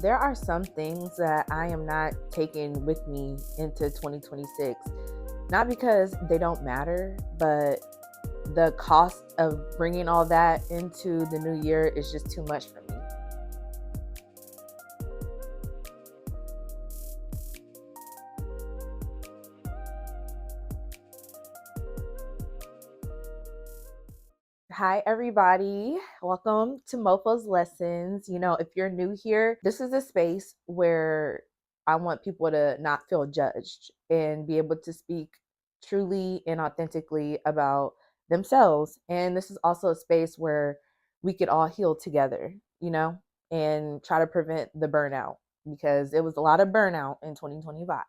there are some things that I am not taking with me into 2026. Not because they don't matter, but the cost of bringing all that into the new year is just too much for me. Hi, everybody. Welcome to Mofo's Lessons. If you're new here, this is a space where I want people to not feel judged and be able to speak truly and authentically about themselves. And this is also a space where we could all heal together, and try to prevent the burnout because it was a lot of burnout in 2025.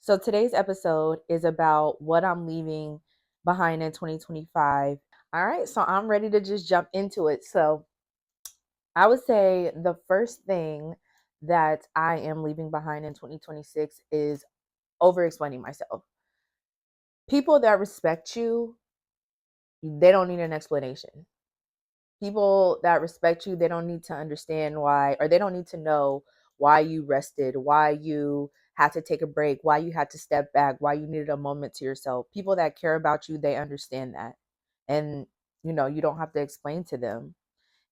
So today's episode is about what I'm leaving behind in 2025. All right, so I'm ready to just jump into it. So I would say the first thing that I am leaving behind in 2026 is over explaining myself. People that respect you, they don't need an explanation. People that respect you, they don't need to understand why, or they don't need to know why you rested, why you had to take a break, why you had to step back, why you needed a moment to yourself. People that care about you, they understand that. And, you don't have to explain to them.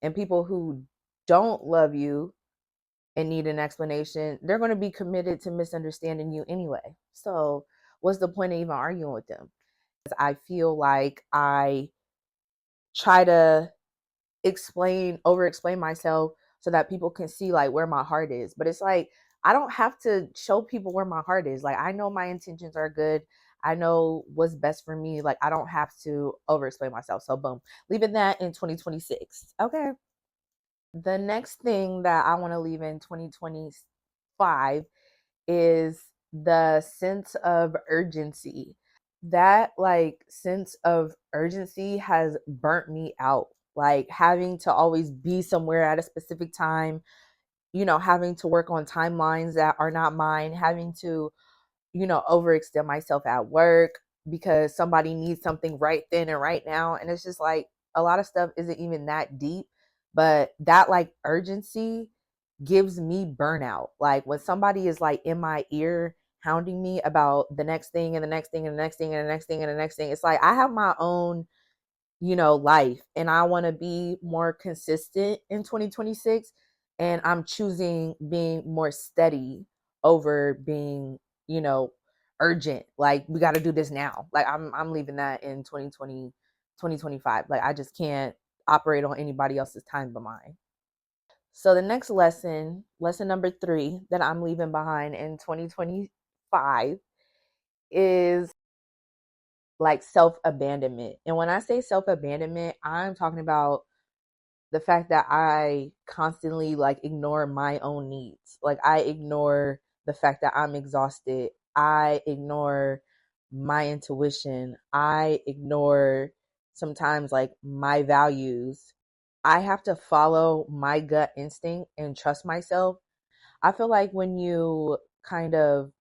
And people who don't love you and need an explanation, they're going to be committed to misunderstanding you anyway. So, what's the point of even arguing with them? I feel like I try to over explain myself so that people can see like where my heart is. But it's like I don't have to show people where my heart is. Like I know my intentions are good. I know what's best for me. Like I don't have to over explain myself. So boom, leaving that in 2026. Okay. The next thing that I want to leave in 2025 is the sense of urgency. That like sense of urgency has burnt me out. Like having to always be somewhere at a specific time, having to work on timelines that are not mine, having to, overextend myself at work because somebody needs something right then and right now. And it's just like a lot of stuff isn't even that deep, but that like urgency gives me burnout. Like when somebody is like in my ear hounding me about the next thing and the next thing and the next thing and the next thing and the next thing, it's like I have my own, life and I want to be more consistent in 2026. And I'm choosing being more steady over being, you know, urgent. Like we got to do this now. Like I'm leaving that in 2020, 2025. Like I just can't operate on anybody else's time but mine. So the next lesson number 3 that I'm leaving behind in 2025 is like self abandonment. And when I say self abandonment, I'm talking about the fact that I constantly like ignore my own needs. Like I ignore the fact that I'm exhausted. I ignore my intuition. I ignore sometimes like my values. I have to follow my gut instinct and trust myself. I feel like when you kind of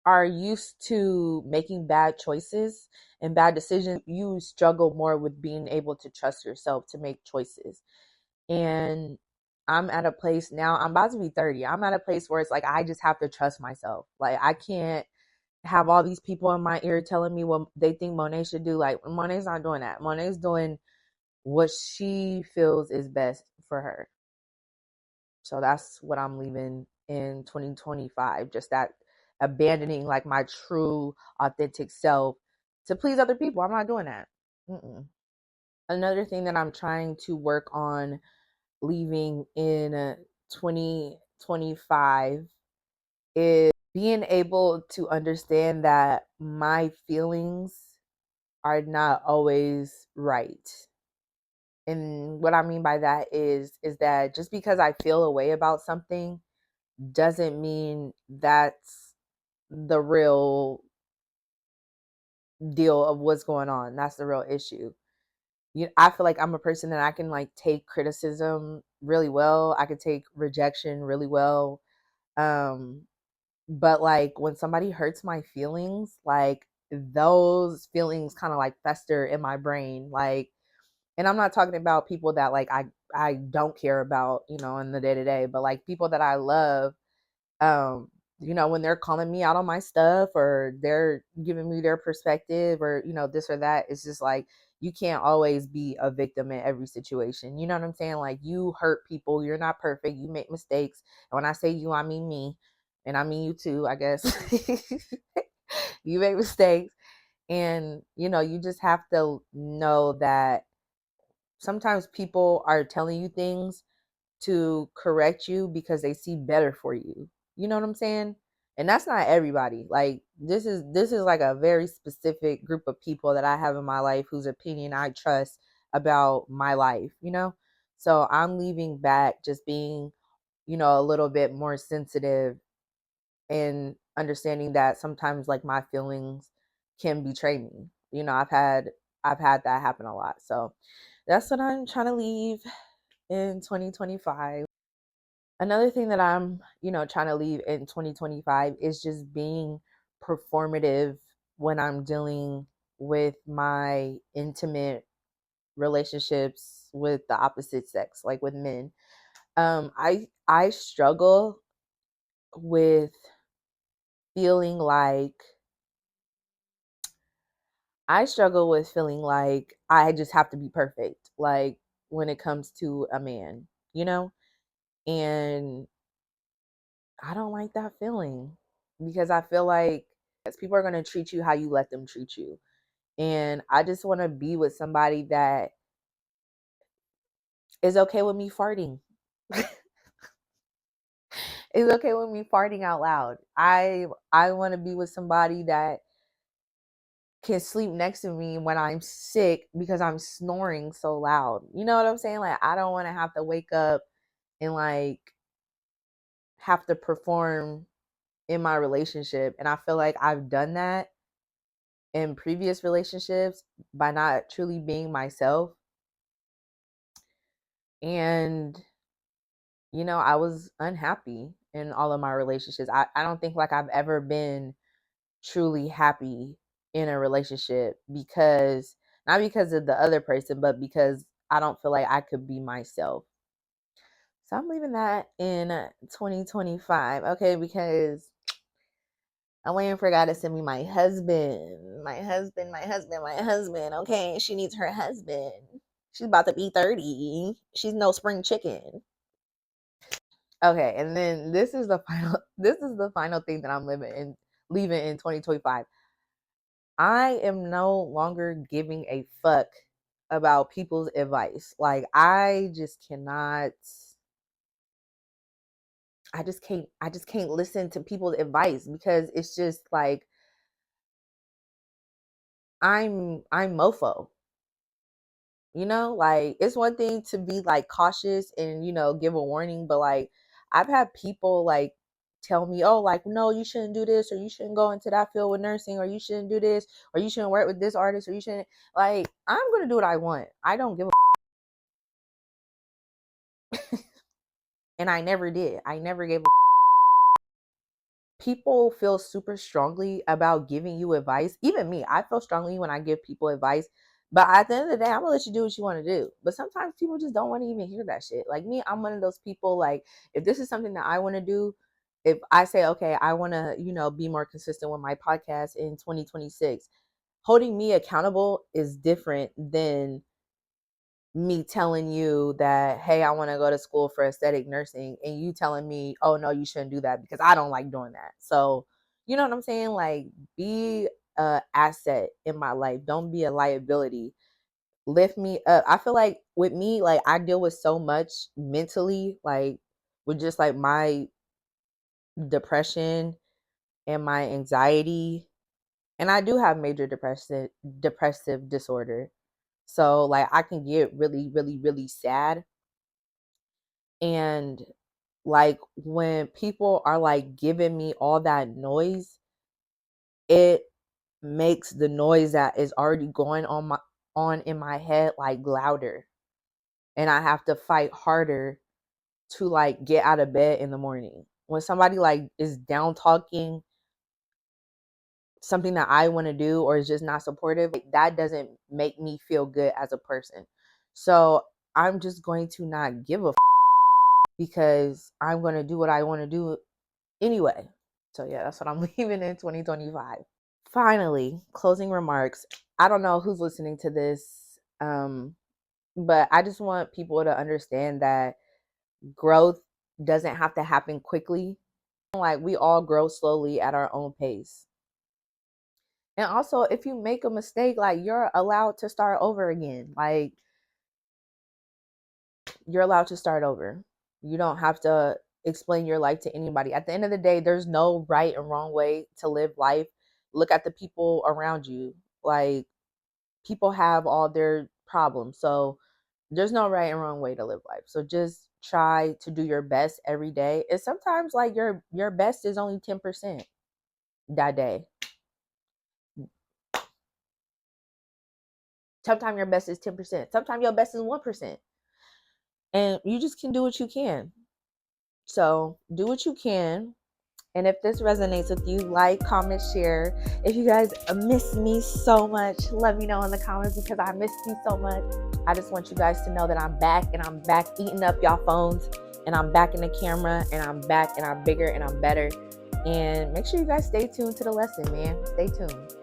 are used to making bad choices and bad decisions, you struggle more with being able to trust yourself to make choices. And I'm at a place now, I'm about to be 30. I'm at a place where it's like I just have to trust myself. Like I can't have all these people in my ear telling me what they think Monet should do. Like Monet's not doing that. Monet's doing what she feels is best for her. So that's what I'm leaving in 2025. Just that abandoning like my true authentic self to please other people. I'm not doing that. Mm-mm. Another thing that I'm trying to work on leaving in 2025 is being able to understand that my feelings are not always right. And what I mean by that is that just because I feel a way about something doesn't mean that's the real deal of what's going on. That's the real issue. I feel like I'm a person that I can like take criticism really well. I could take rejection really well. Um, but like when somebody hurts my feelings, like those feelings kind of like fester in my brain. Like And I'm not talking about people that like I don't care about, you know, in the day to day, but like people that I love, um, you know, when they're calling me out on my stuff or they're giving me their perspective or, you know, this or that, it's just like you can't always be a victim in every situation. You know what I'm saying? Like you hurt people, you're not perfect, you make mistakes. And when I say you, I mean me. And I mean you too, I guess. You make mistakes. And, you know, you just have to know that sometimes people are telling you things to correct you because they see better for you. You know what I'm saying? And that's not everybody. Like this is like a very specific group of people that I have in my life whose opinion I trust about my life, you know? So I'm leaving back just being, you know, a little bit more sensitive and understanding that sometimes like my feelings can betray me. You know, I've had that happen a lot. So that's what I'm trying to leave in 2025. Another thing that I'm, you know, trying to leave in 2025 is just being performative when I'm dealing with my intimate relationships with the opposite sex, like with men. I struggle with feeling like I just have to be perfect, like when it comes to a man, you know? And I don't like that feeling because I feel like people are going to treat you how you let them treat you. And I just want to be with somebody that is okay with me farting. Is okay with me farting out loud. I want to be with somebody that can sleep next to me when I'm sick because I'm snoring so loud. You know what I'm saying? Like I don't want to have to wake up and like have to perform in my relationship. And I feel like I've done that in previous relationships by not truly being myself. And, you know, I was unhappy in all of my relationships. I don't think like I've ever been truly happy in a relationship because not because of the other person, but because I don't feel like I could be myself. So I'm leaving that in 2025. Okay, because I'm waiting for God to send me my husband. My husband, my husband, my husband. Okay, she needs her husband. She's about to be 30. She's no spring chicken. Okay, and then this is the final thing that I'm leaving in 2025. I am no longer giving a fuck about people's advice. Like I just can't listen to people's advice because it's just like I'm mofo. You know, like it's one thing to be like cautious and, you know, give a warning, but like I've had people like tell me, oh, like, no, you shouldn't do this, or you shouldn't go into that field with nursing, or you shouldn't do this, or you shouldn't work with this artist, or you shouldn't. Like, I'm going to do what I want. I don't give a. And I never did. I never gave a. People feel super strongly about giving you advice. Even me, I feel strongly when I give people advice. But at the end of the day, I'm gonna let you do what you want to do. But sometimes people just don't want to even hear that shit. Like me, I'm one of those people. Like if this is something that I want to do, if I say okay, I want to, you know, be more consistent with my podcast in 2026, holding me accountable is different than me telling you that, hey, I want to go to school for aesthetic nursing, and you telling me, oh, no, you shouldn't do that because I don't like doing that. So, you know what I'm saying? Like, be a asset in my life. Don't be a liability. Lift me up. I feel like with me, like, I deal with so much mentally, like, with just like my depression and my anxiety. And I do have major depressive disorder. So, like, I can get really, really, really sad. And like when people are like giving me all that noise, it makes the noise that is already going on in my head like louder. And I have to fight harder to like get out of bed in the morning. When somebody like is down talking something that I want to do or is just not supportive, like, that doesn't make me feel good as a person. So I'm just going to not give a because I'm going to do what I want to do anyway. So yeah, that's what I'm leaving in 2025. Finally, closing remarks. I don't know who's listening to this, but I just want people to understand that growth doesn't have to happen quickly. Like, we all grow slowly at our own pace. And also, if you make a mistake, like, you're allowed to start over again. Like, you're allowed to start over. You don't have to explain your life to anybody. At the end of the day, there's no right and wrong way to live life. Look at the people around you. Like, people have all their problems. So there's no right and wrong way to live life. So just try to do your best every day. And sometimes, like, your best is only 10% that day. Sometimes your best is 10%. Sometimes your best is 1%. And you just can do what you can. So do what you can. And if this resonates with you, like, comment, share. If you guys miss me so much, let me know in the comments because I missed you so much. I just want you guys to know that I'm back, and I'm back eating up y'all phones, and I'm back in the camera, and I'm back, and I'm bigger, and I'm better. And make sure you guys stay tuned to the lesson, man. Stay tuned.